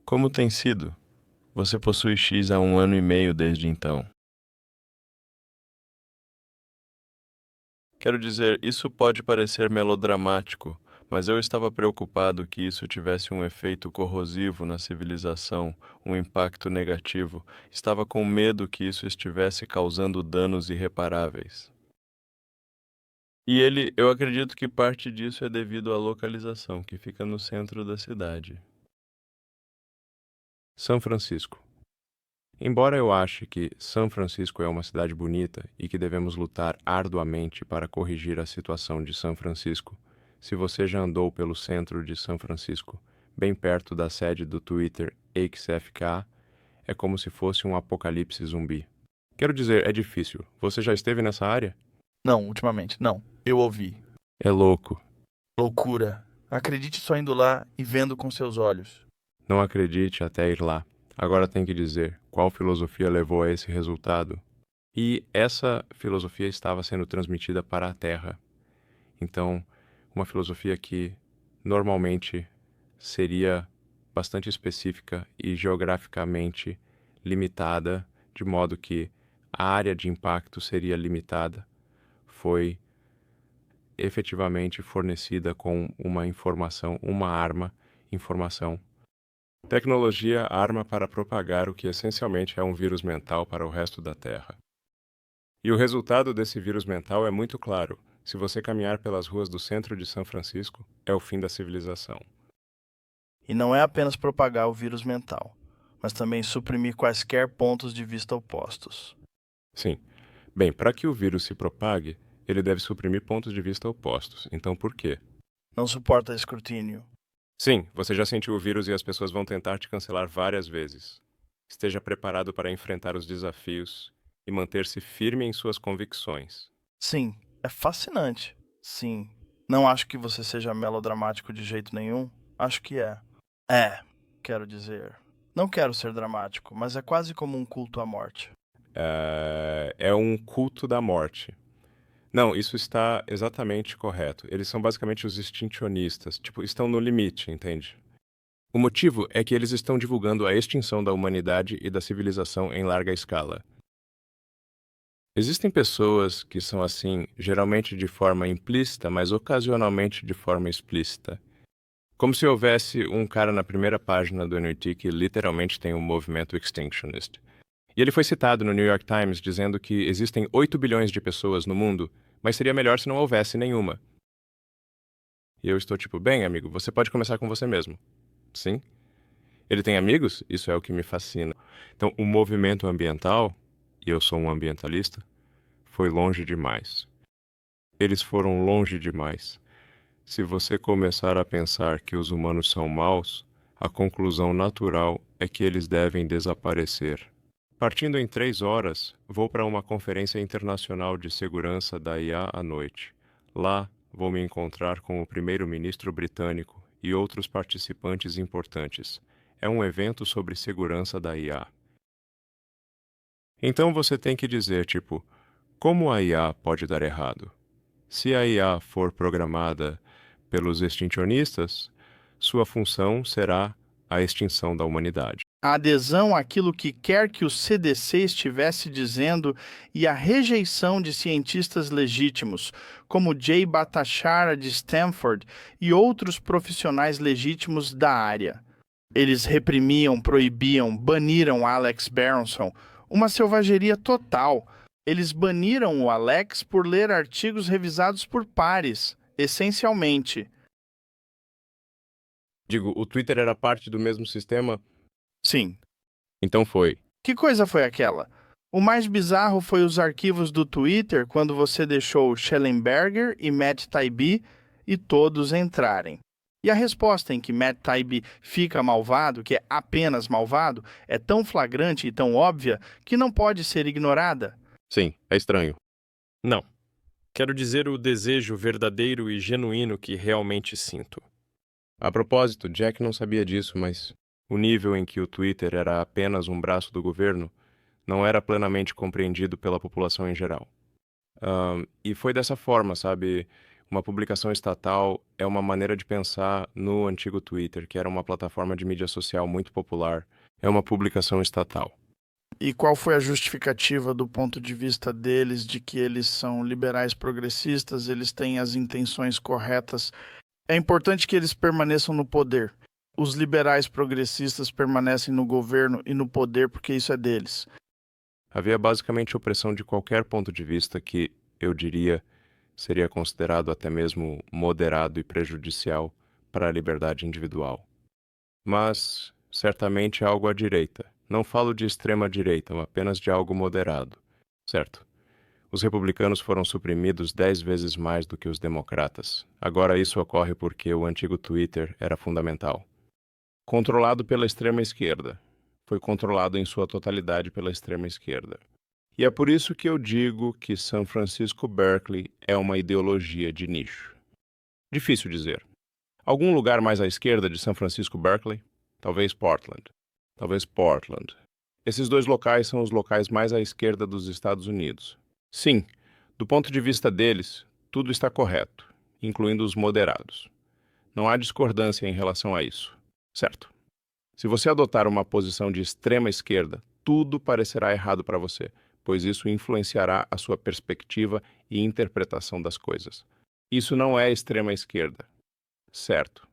Como tem sido? Você possui X há 1 ano e meio desde então. Quero dizer, isso pode parecer melodramático, mas eu estava preocupado que isso tivesse um efeito corrosivo na civilização, um impacto negativo. Estava com medo que isso estivesse causando danos irreparáveis. Eu acredito que parte disso é devido à localização, que fica no centro da cidade. São Francisco. Embora eu ache que São Francisco é uma cidade bonita e que devemos lutar arduamente para corrigir a situação de São Francisco, se você já andou pelo centro de São Francisco, bem perto da sede do Twitter XFK, é como se fosse um apocalipse zumbi. Quero dizer, é difícil. Você já esteve nessa área? Não, ultimamente, não. Eu ouvi. É louco. Loucura. Acredite só indo lá e vendo com seus olhos. Não acredite até ir lá. Agora tem que dizer qual filosofia levou a esse resultado. E essa filosofia estava sendo transmitida para a Terra. Então, uma filosofia que normalmente seria bastante específica e geograficamente limitada, de modo que a área de impacto seria limitada, foi efetivamente fornecida com uma informação, uma arma, informação. Tecnologia arma para propagar o que essencialmente é um vírus mental para o resto da Terra. E o resultado desse vírus mental é muito claro. Se você caminhar pelas ruas do centro de São Francisco, é o fim da civilização. E não é apenas propagar o vírus mental, mas também suprimir quaisquer pontos de vista opostos. Sim. Bem, para que o vírus se propague, ele deve suprimir pontos de vista opostos. Então, por quê? Não suporta escrutínio. Sim, você já sentiu o vírus e as pessoas vão tentar te cancelar várias vezes. Esteja preparado para enfrentar os desafios e manter-se firme em suas convicções. Sim, é fascinante. Sim. Não acho que você seja melodramático de jeito nenhum. Acho que é. Quero dizer. Não quero ser dramático, mas é quase como um culto à morte. É um culto da morte. Não, isso está exatamente correto. Eles são basicamente os extincionistas, tipo, estão no limite, entende? O motivo é que eles estão divulgando a extinção da humanidade e da civilização em larga escala. Existem pessoas que são assim, geralmente de forma implícita, mas ocasionalmente de forma explícita. Como se houvesse um cara na primeira página do NUT que literalmente tem um movimento extinctionist. E ele foi citado no New York Times dizendo que existem 8 bilhões de pessoas no mundo, mas seria melhor se não houvesse nenhuma. E eu estou tipo, bem, amigo, você pode começar com você mesmo. Sim? Ele tem amigos? Isso é o que me fascina. Então, o movimento ambiental, e eu sou um ambientalista, foi longe demais. Eles foram longe demais. Se você começar a pensar que os humanos são maus, a conclusão natural é que eles devem desaparecer. Partindo em 3 horas, vou para uma conferência internacional de segurança da IA à noite. Lá, vou me encontrar com o primeiro-ministro britânico e outros participantes importantes. É um evento sobre segurança da IA. Então você tem que dizer, tipo, como a IA pode dar errado? Se a IA for programada pelos extincionistas, sua função será a extinção da humanidade. A adesão àquilo que quer que o CDC estivesse dizendo e a rejeição de cientistas legítimos, como Jay Bhattacharya de Stanford e outros profissionais legítimos da área. Eles reprimiam, proibiam, baniram Alex Berenson, uma selvageria total. Eles baniram o Alex por ler artigos revisados por pares, essencialmente. Digo, o Twitter era parte do mesmo sistema? Sim. Então foi. Que coisa foi aquela? O mais bizarro foi os arquivos do Twitter quando você deixou Schellenberger e Matt Taibbi e todos entrarem. E a resposta em que Matt Taibbi fica malvado, que é apenas malvado, é tão flagrante e tão óbvia que não pode ser ignorada. Sim, é estranho. Não. Quero dizer o desejo verdadeiro e genuíno que realmente sinto. A propósito, Jack não sabia disso, mas o nível em que o Twitter era apenas um braço do governo não era plenamente compreendido pela população em geral. E foi dessa forma, sabe? Uma publicação estatal é uma maneira de pensar no antigo Twitter, que era uma plataforma de mídia social muito popular. É uma publicação estatal. E qual foi a justificativa do ponto de vista deles de que eles são liberais progressistas, eles têm as intenções corretas? É importante que eles permaneçam no poder. Os liberais progressistas permanecem no governo e no poder porque isso é deles. Havia basicamente opressão de qualquer ponto de vista que, eu diria, seria considerado até mesmo moderado e prejudicial para a liberdade individual. Mas, certamente, algo à direita. Não falo de extrema-direita, mas apenas de algo moderado. Certo. Os republicanos foram suprimidos 10 vezes mais do que os democratas. Agora isso ocorre porque o antigo Twitter era fundamental. Controlado pela extrema-esquerda. Foi controlado em sua totalidade pela extrema-esquerda. E é por isso que eu digo que San Francisco Berkeley é uma ideologia de nicho. Difícil dizer. Algum lugar mais à esquerda de San Francisco Berkeley? Talvez Portland. Talvez Portland. Esses dois locais são os locais mais à esquerda dos Estados Unidos. Sim, do ponto de vista deles, tudo está correto, incluindo os moderados. Não há discordância em relação a isso. Certo. Se você adotar uma posição de extrema esquerda, tudo parecerá errado para você, pois isso influenciará a sua perspectiva e interpretação das coisas. Isso não é extrema esquerda. Certo.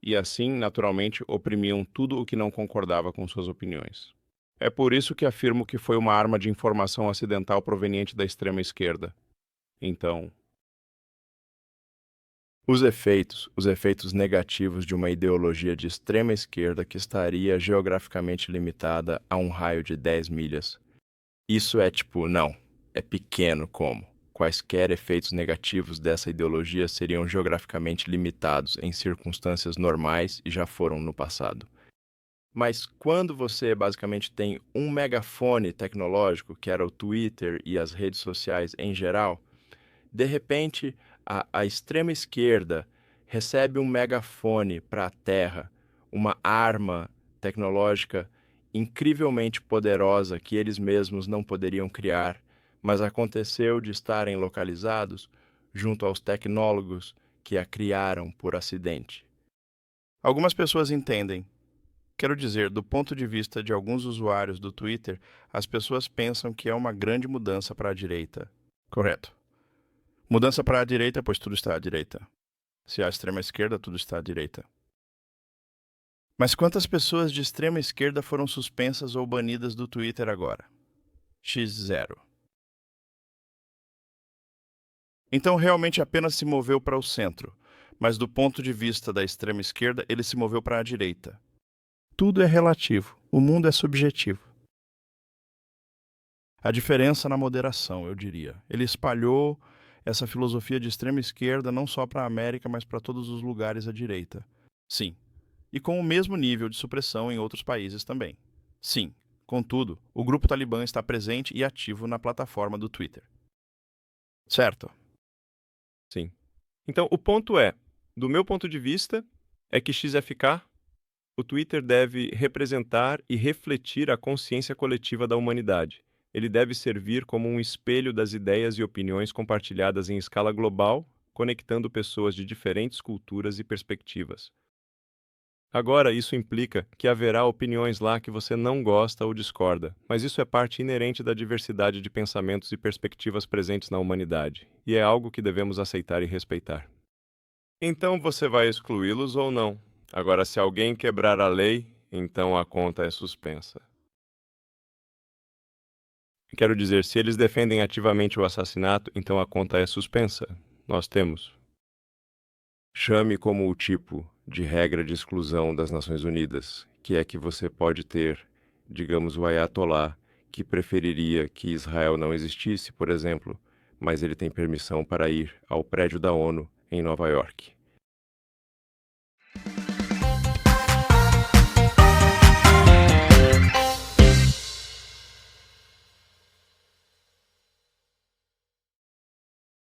E assim, naturalmente, oprimiam tudo o que não concordava com suas opiniões. É por isso que afirmo que foi uma arma de informação acidental proveniente da extrema esquerda. Então, os efeitos negativos de uma ideologia de extrema esquerda que estaria geograficamente limitada a um raio de 10 milhas. Isso é não, é pequeno como. Quaisquer efeitos negativos dessa ideologia seriam geograficamente limitados em circunstâncias normais e já foram no passado. Mas quando você basicamente tem um megafone tecnológico, que era o Twitter e as redes sociais em geral, de repente a extrema esquerda recebe um megafone para a Terra, uma arma tecnológica incrivelmente poderosa que eles mesmos não poderiam criar, mas aconteceu de estarem localizados junto aos tecnólogos que a criaram por acidente. Algumas pessoas entendem. Quero dizer, do ponto de vista de alguns usuários do Twitter, as pessoas pensam que é uma grande mudança para a direita. Correto. Mudança para a direita, pois tudo está à direita. Se há extrema esquerda, tudo está à direita. Mas quantas pessoas de extrema esquerda foram suspensas ou banidas do Twitter agora? X0. Então realmente apenas se moveu para o centro, mas do ponto de vista da extrema esquerda, ele se moveu para a direita. Tudo é relativo, o mundo é subjetivo. A diferença na moderação, eu diria. Ele espalhou essa filosofia de extrema esquerda não só para a América, mas para todos os lugares à direita. Sim. E com o mesmo nível de supressão em outros países também. Sim. Contudo, o grupo Talibã está presente e ativo na plataforma do Twitter. Certo? Sim. Então, o ponto é, do meu ponto de vista, é que XFK, o Twitter deve representar e refletir a consciência coletiva da humanidade. Ele deve servir como um espelho das ideias e opiniões compartilhadas em escala global, conectando pessoas de diferentes culturas e perspectivas. Agora, isso implica que haverá opiniões lá que você não gosta ou discorda, mas isso é parte inerente da diversidade de pensamentos e perspectivas presentes na humanidade, e é algo que devemos aceitar e respeitar. Então você vai excluí-los ou não? Agora, se alguém quebrar a lei, então a conta é suspensa. Quero dizer, se eles defendem ativamente o assassinato, então a conta é suspensa. Nós temos. Chame como o tipo de regra de exclusão das Nações Unidas, que é que você pode ter, digamos, o Ayatollah, que preferiria que Israel não existisse, por exemplo, mas ele tem permissão para ir ao prédio da ONU em Nova York.